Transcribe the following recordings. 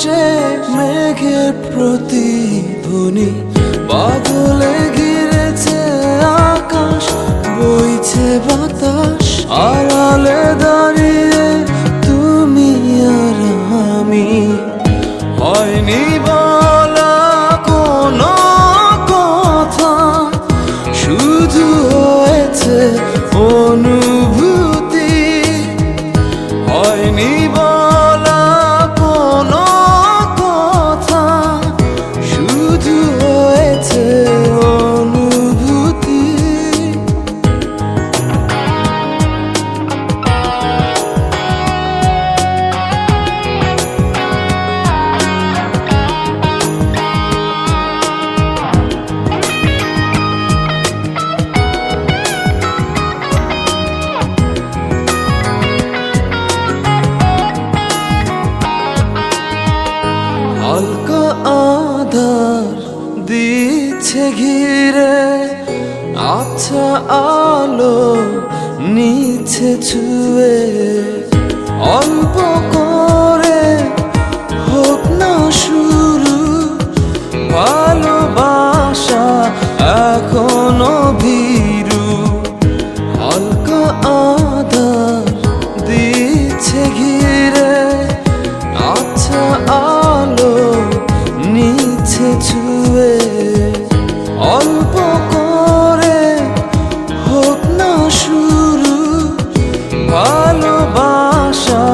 আকাশে মেঘের প্রতিধ্বনি, বাদলে ঘিরেছে আকাশ, বইছে বাতাস, আড়ালে দাঁড়িয়ে তুমি আর আমি। হয়নি বলা কোনো কথা, শুধু হয়েছে অনুভূতি। হয়নি বলা কোনো কথা, শুধু হয়েছে অনুভূতি। হালকা আধার দিচ্ছে ঘিরে, আচ্ছা আলো নিচ্ছে ছুঁয়ে। অল্প করে হোক না শুরু, ভালোবাসা এখনো ভীরু। হালকা আধার দিচ্ছে ঘিরে, আচ্ছা আলো নিচ্ছে ছুঁয়ে। অল্প করে হোক না শুরু, ভালোবাসা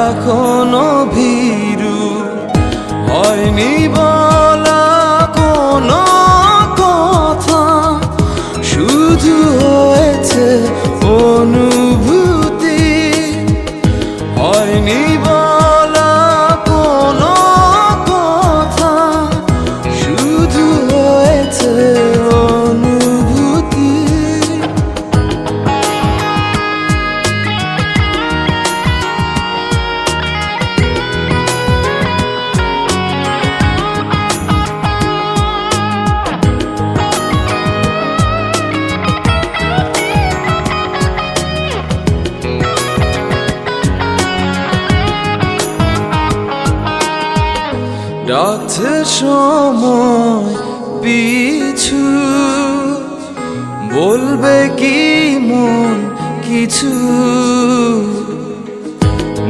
এখনো ভীরু। হয়নি বলা কোনো কথা, শুধু হয়েছে অনুভূতি। হয়নি বলা কোনো কথা, শুধু হয়েছে অনুভূতি। ডাকছে সময় পিছু, বলবে কি মন কিছু।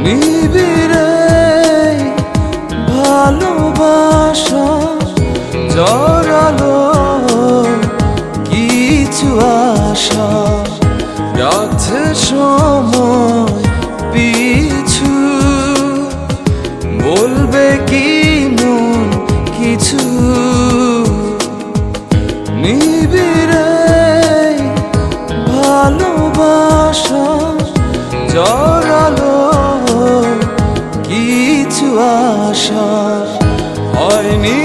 নিবিড়ে ভালোবাসা জড়ালো কিছু আশা। ডাকছে সময় পিছু, বলবে কি মন কিছু। নিবিড়ে ভালোবাসা জড়ালো কিছু আশা। হয়নি